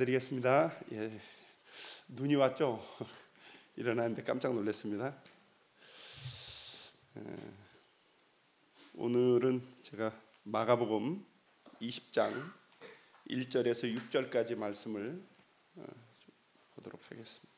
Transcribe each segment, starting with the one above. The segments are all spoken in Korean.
인사드리겠습니다. 눈이 왔죠? 일어나는데 깜짝 놀랐습니다. 오늘은 제가 마가복음 20장 1절에서 6절까지 말씀을 보도록 하겠습니다.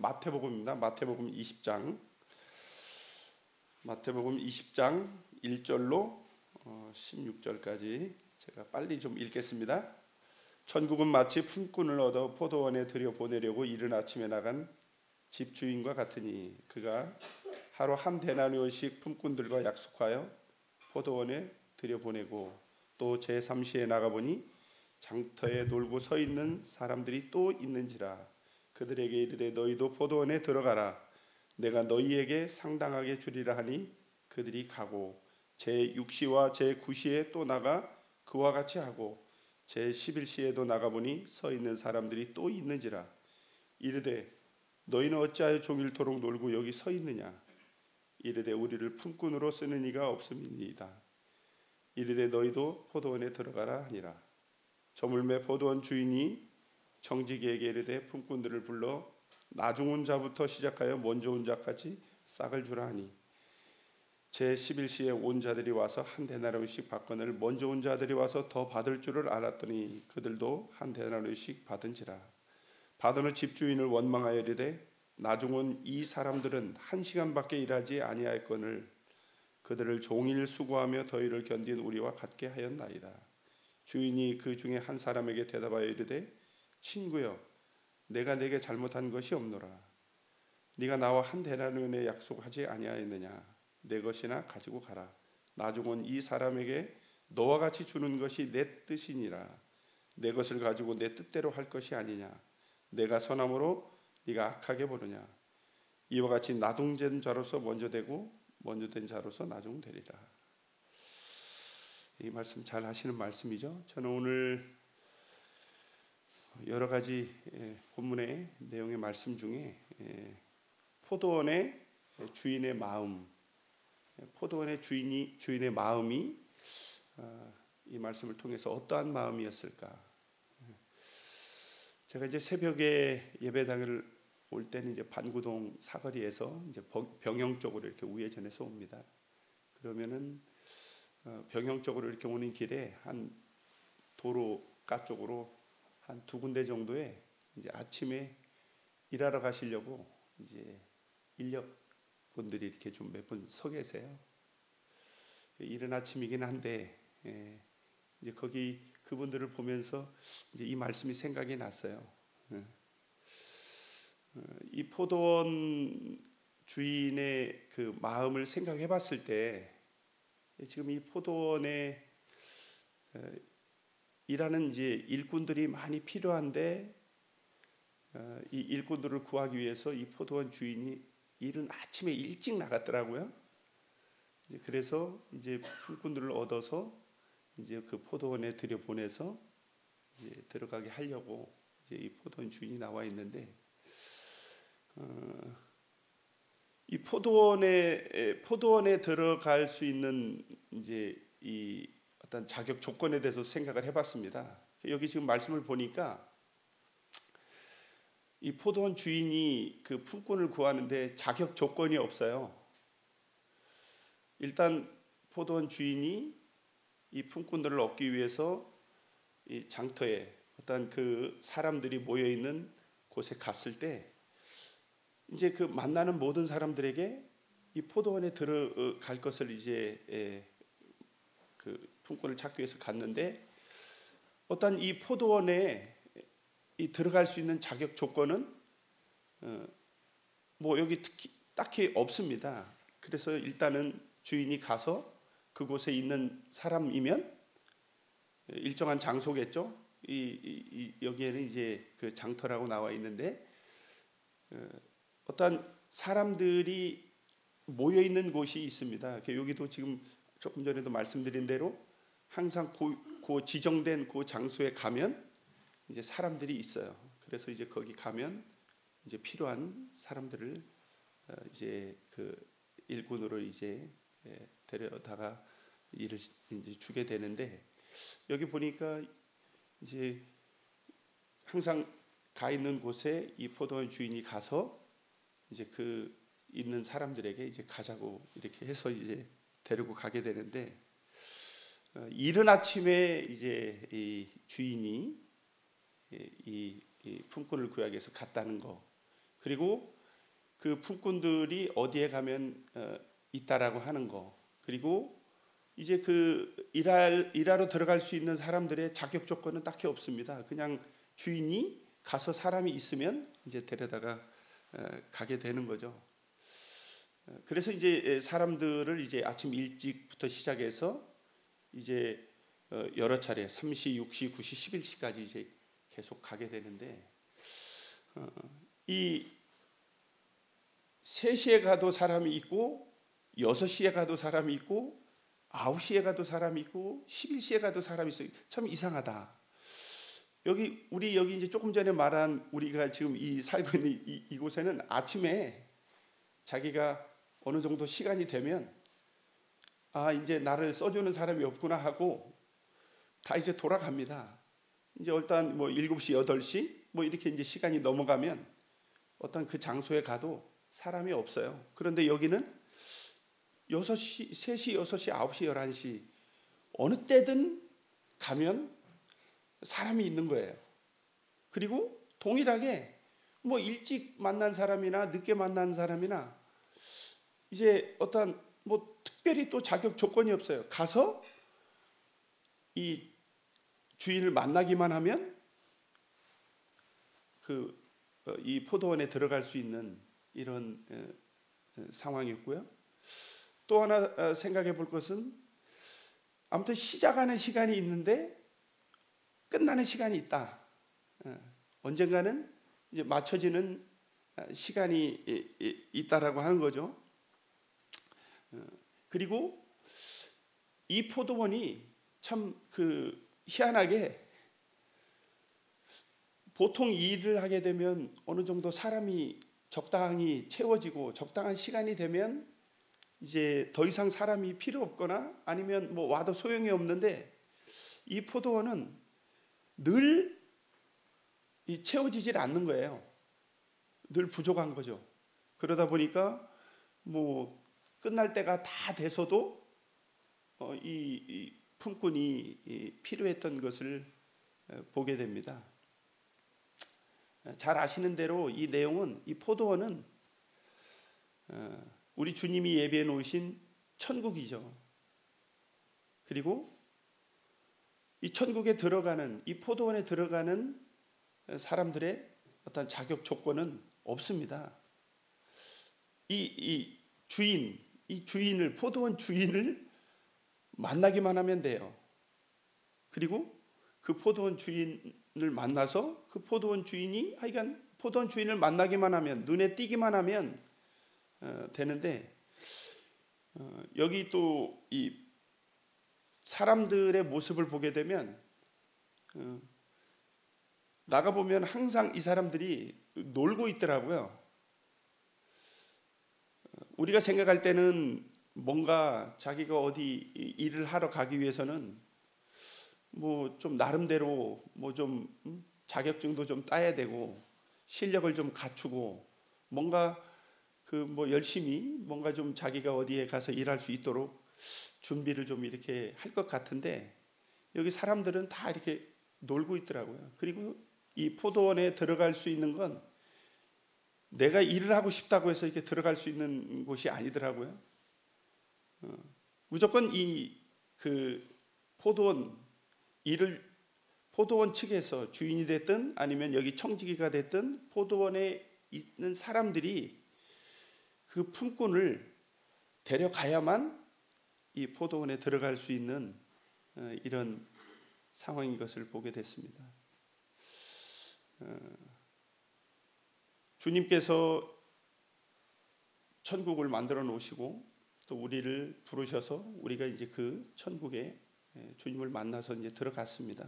마태복음입니다. 마태복음 20장 1절로 16절까지 제가 빨리 좀 읽겠습니다. 천국은 마치 품꾼을 얻어 포도원에 들여보내려고 이른 아침에 나간 집주인과 같으니 그가 하루 한 데나리온씩 품꾼들과 약속하여 포도원에 들여보내고 또 제3시에 나가보니 장터에 놀고 서 있는 사람들이 또 있는지라. 그들에게 이르되 너희도 포도원에 들어가라. 내가 너희에게 상당하게 주리라 하니 그들이 가고 제6시와 제9시에 또 나가 그와 같이 하고 제11시에도 나가보니 서 있는 사람들이 또 있는지라. 이르되 너희는 어찌하여 종일토록 놀고 여기 서 있느냐. 이르되 우리를 품꾼으로 쓰는 이가 없음이니이다. 이르되 너희도 포도원에 들어가라 하니라. 저물매 포도원 주인이 정직이에게 이르되 품꾼들을 불러 나중 온 자부터 시작하여 먼저 온 자까지 싹을 주라 하니 제11시에 온 자들이 와서 한 데나리온씩 받거늘 먼저 온 자들이 와서 더 받을 줄을 알았더니 그들도 한 데나리온씩 받은지라. 받은 후 집주인을 원망하여 이르되 나중 온 이 사람들은 1시간밖에 일하지 아니하였거늘 그들을 종일 수고하며 더위를 견딘 우리와 같게 하였나이다. 주인이 그 중에 한 사람에게 대답하여 이르되 친구여 내가 네게 잘못한 것이 없노라. 네가 나와 한 데나리온에 약속하지 아니하였느냐. 내 것이나 가지고 가라. 나중 온 이 사람에게 너와 같이 주는 것이 내 뜻이니라. 내 것을 가지고 내 뜻대로 할 것이 아니냐. 내가 선함으로 네가 악하게 보느냐. 이와 같이 나중된 자로서 먼저 되고 먼저 된 자로서 나중 되리라. 이 말씀 잘 하시는 말씀이죠. 저는 오늘 여러 가지 본문의 내용의 말씀 중에 포도원의 주인의 마음, 포도원의 주인의 마음이 이 말씀을 통해서 어떠한 마음이었을까? 제가 이제 새벽에 예배당을 올 때는 이제 반구동 사거리에서 이제 병영 쪽으로 이렇게 우회전해서 옵니다. 그러면은 병영 쪽으로 이렇게 오는 길에 한 도로가 쪽으로 한 두 군데 정도에 이제 아침에 일하러 가시려고 이제 인력 분들이 이렇게 좀 몇 분 서 계세요. 이른 아침이긴 한데 이제 거기 그분들을 보면서 이제 이 말씀이 생각이 났어요. 이 포도원 주인의 그 마음을 생각해봤을 때 지금 이 포도원에 일하는 이제 일꾼들이 많이 필요한데 이 일꾼들을 구하기 위해서 이 포도원 주인이 이른 아침에 일찍 나갔더라고요. 그래서 이제 품꾼들을 얻어서 이제 그 포도원에 들여보내서 이제 들어가게 하려고 이제 이 포도원 주인이 나와 있는데 이 포도원에 들어갈 수 있는 이제 이 어떤 자격 조건에 대해서 생각을 해봤습니다. 여기 지금 말씀을 보니까 이 포도원 주인이 그 품꾼을 구하는데 자격 조건이 없어요. 일단 포도원 주인이 이 품꾼들을 얻기 위해서 이 장터에 어떤 그 사람들이 모여 있는 곳에 갔을 때 이제 그 만나는 모든 사람들에게 이 포도원에 들어갈 것을 이제 그 품꾼을 찾기 위해서 갔는데 어떤 이 포도원에 이 들어갈 수 있는 자격 조건은 뭐 여기 딱히 없습니다. 그래서 일단은 주인이 가서 그곳에 있는 사람이면 일정한 장소겠죠. 여기에는 이제 그 장터라고 나와 있는데 어떤 사람들이 모여 있는 곳이 있습니다. 여기도 지금 조금 전에도 말씀드린 대로 항상 그 지정된 그 장소에 가면 이제 사람들이 있어요. 그래서 이제 거기 가면 이제 필요한 사람들을 이제 그 일꾼으로 이제 데려다가 일을 이제 주게 되는데 여기 보니까 이제 항상 가 있는 곳에 이 포도원 주인이 가서 이제 그 있는 사람들에게 이제 가자고 이렇게 해서 이제 데리고 가게 되는데, 이른 아침에 이제 이 주인이 이 품꾼을 구하기 위해서 갔다는 거, 그리고 그 품꾼들이 어디에 가면 있다라고 하는 거, 그리고 이제 그 일하러 들어갈 수 있는 사람들의 자격 조건은 딱히 없습니다. 그냥 주인이 가서 사람이 있으면 이제 데려다가 가게 되는 거죠. 그래서 이제 사람들을 이제 아침 일찍부터 시작해서 이제 여러 차례 3시, 6시, 9시, 11시까지 이제 계속 가게 되는데, 이 3시에 가도 사람이 있고 6시에 가도 사람이 있고 9시에 가도 사람이 있고 11시에 가도 사람이 있어요. 참 이상하다. 우리 여기 이제 조금 전에 말한 우리가 지금 살고 있는 이곳에는 아침에 자기가 어느 정도 시간이 되면 이제 나를 써주는 사람이 없구나 하고 다 이제 돌아갑니다. 이제 일단 뭐 7시, 8시 뭐 이렇게 이제 시간이 넘어가면 어떤 그 장소에 가도 사람이 없어요. 그런데 여기는 6시, 3시, 6시, 9시, 11시 어느 때든 가면 사람이 있는 거예요. 그리고 동일하게 뭐 일찍 만난 사람이나 늦게 만난 사람이나 이제 어떤 뭐 특별히 또 자격 조건이 없어요. 가서 이 주인을 만나기만 하면 이 포도원에 들어갈 수 있는 이런 상황이었고요. 또 하나 생각해 볼 것은, 아무튼 시작하는 시간이 있는데 끝나는 시간이 있다. 언젠가는 이제 맞춰지는 시간이 있다라고 하는 거죠. 그리고 이 포도원이 참 희한하게 보통 일을 하게 되면 어느 정도 사람이 적당히 채워지고 적당한 시간이 되면 이제 더 이상 사람이 필요 없거나 아니면 뭐 와도 소용이 없는데, 이 포도원은 늘 채워지질 않는 거예요. 늘 부족한 거죠. 그러다 보니까 뭐 끝날 때가 다 돼서도 이 품꾼이 필요했던 것을 보게 됩니다. 잘 아시는 대로 이 내용은, 이 포도원은 우리 주님이 예비해 놓으신 천국이죠. 그리고 이 천국에 들어가는, 이 포도원에 들어가는 사람들의 어떤 자격 조건은 없습니다. 이 주인을, 포도원 주인을 만나기만 하면 돼요. 그리고 그 포도원 주인을 만나서 그 포도원 주인이 하여간 포도원 주인을 만나기만 하면, 눈에 띄기만 하면 되는데, 여기 또 이 사람들의 모습을 보게 되면 나가보면 항상 이 사람들이 놀고 있더라고요. 우리가 생각할 때는 뭔가 자기가 어디 일을 하러 가기 위해서는 뭐 좀 나름대로 뭐 좀 자격증도 좀 따야 되고 실력을 좀 갖추고 뭔가 뭐 열심히 뭔가 좀 자기가 어디에 가서 일할 수 있도록 준비를 좀 이렇게 할 것 같은데, 여기 사람들은 다 이렇게 놀고 있더라고요. 그리고 이 포도원에 들어갈 수 있는 건 내가 일을 하고 싶다고 해서 이렇게 들어갈 수 있는 곳이 아니더라고요. 무조건 포도원 측에서 주인이 됐든 아니면 여기 청지기가 됐든 포도원에 있는 사람들이 그 품꾼을 데려가야만 이 포도원에 들어갈 수 있는 이런 상황인 것을 보게 됐습니다. 주님께서 천국을 만들어 놓으시고 또 우리를 부르셔서 우리가 이제 그 천국에 주님을 만나서 이제 들어갔습니다.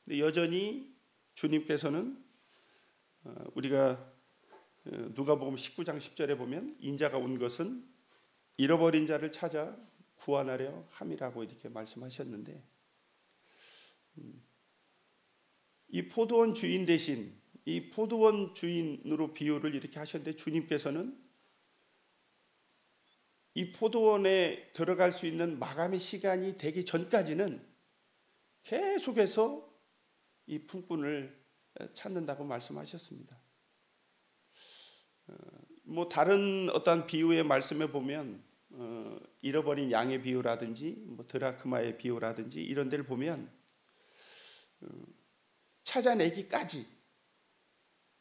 근데 여전히 주님께서는 우리가 누가복음 19장 10절에 보면 인자가 온 것은 잃어버린 자를 찾아 구원하려 함이라고 이렇게 말씀하셨는데, 이 포도원 주인 대신 이 포도원 주인으로 비유를 이렇게 하셨는데, 주님께서는 이 포도원에 들어갈 수 있는 마감의 시간이 되기 전까지는 계속해서 이 품꾼을 찾는다고 말씀하셨습니다. 뭐 다른 어떤 비유의 말씀에 보면 잃어버린 양의 비유라든지 뭐 드라크마의 비유라든지 이런 데를 보면 찾아내기까지,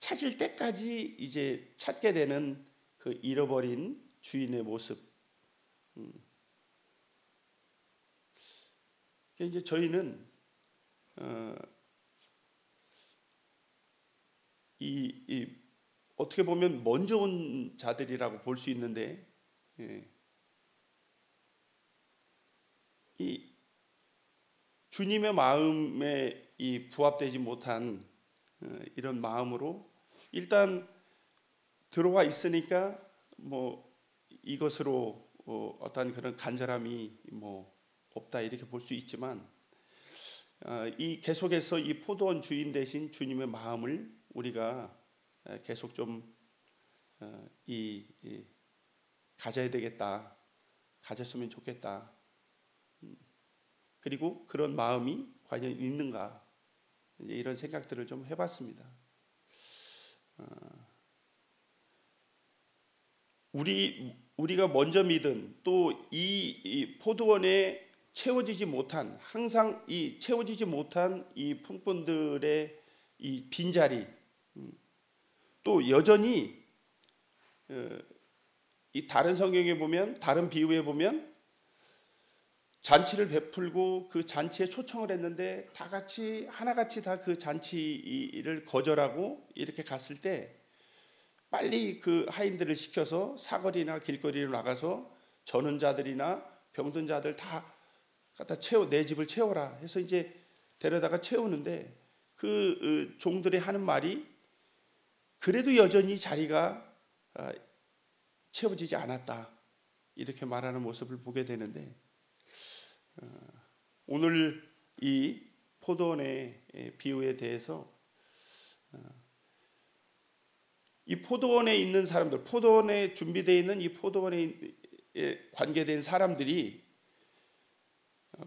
찾을 때까지 이제 찾게 되는 그 잃어버린 주인의 모습. 이제 저희는 어떻게 보면 먼저 온 자들이라고 볼 수 있는데, 이 주님의 마음에 이 부합되지 못한 이런 마음으로 일단 들어와 있으니까 뭐 이것으로 어떤 그런 간절함이 뭐 없다 이렇게 볼 수 있지만, 이 계속해서 이 포도원 주인 대신 주님의 마음을 우리가 계속 좀 가져야 되겠다, 가졌으면 좋겠다. 그리고 그런 마음이 과연 있는가, 이제 이런 생각들을 좀 해봤습니다. 우리가 먼저 믿은 또 이 포도원에 채워지지 못한, 항상 이 채워지지 못한 이 품꾼들의 이 빈자리, 또 여전히 이 다른 성경에 보면, 다른 비유에 보면 잔치를 베풀고 그 잔치에 초청을 했는데 다 같이 하나같이 다 그 잔치를 거절하고 이렇게 갔을 때 빨리 그 하인들을 시켜서 사거리나 길거리로 나가서 저는 자들이나 병든 자들 다 갖다 내 집을 채워라 해서 이제 데려다가 채우는데, 그 종들이 하는 말이 그래도 여전히 자리가 채워지지 않았다 이렇게 말하는 모습을 보게 되는데, 오늘 이 포도원의 비유에 대해서 이 포도원에 있는 사람들, 포도원에 준비되어 있는 이 포도원에 관계된 사람들이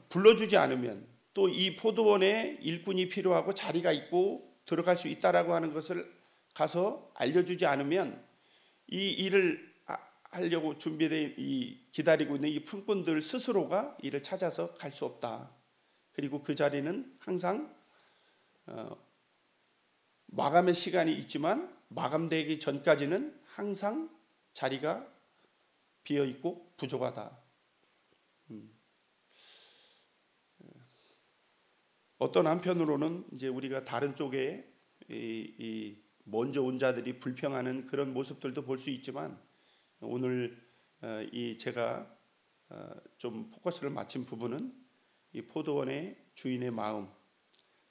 불러주지 않으면, 또 이 포도원에 일꾼이 필요하고 자리가 있고 들어갈 수 있다라고 하는 것을 가서 알려주지 않으면, 이 일을 하려고 기다리고 있는 이 품꾼들 스스로가 이를 찾아서 갈 수 없다. 그리고 그 자리는 항상 마감의 시간이 있지만 마감되기 전까지는 항상 자리가 비어 있고 부족하다. 어떤 한편으로는 이제 우리가 다른 쪽에 이 먼저 온 자들이 불평하는 그런 모습들도 볼 수 있지만, 오늘 제가 좀 포커스를 맞춘 부분은 이 포도원의 주인의 마음,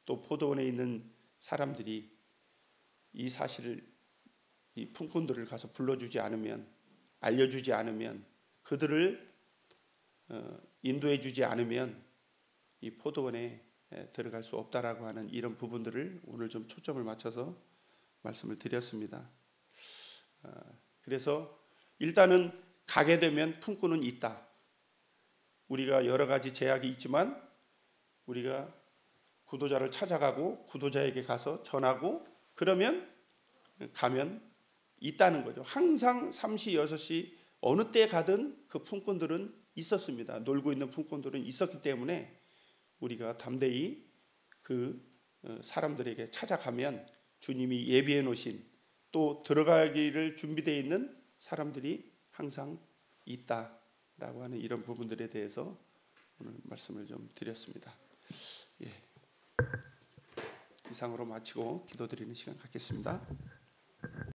또 포도원에 있는 사람들이 이 사실을, 이 품꾼들을 가서 불러주지 않으면, 알려주지 않으면, 그들을 인도해주지 않으면 이 포도원에 들어갈 수 없다라고 하는 이런 부분들을 오늘 좀 초점을 맞춰서 말씀을 드렸습니다. 그래서 일단은 가게 되면 품꾼은 있다. 우리가 여러 가지 제약이 있지만 우리가 구도자를 찾아가고 구도자에게 가서 전하고 그러면 가면 있다는 거죠. 항상 3시, 6시 어느 때 가든 그 품꾼들은 있었습니다. 놀고 있는 품꾼들은 있었기 때문에 우리가 담대히 그 사람들에게 찾아가면 주님이 예비해 놓으신, 또 들어가기를 준비되어 있는 사람들이 항상 있다라고 하는 이런 부분들에 대해서 오늘 말씀을 좀 드렸습니다. 이상으로 마치고 기도드리는 시간 갖겠습니다.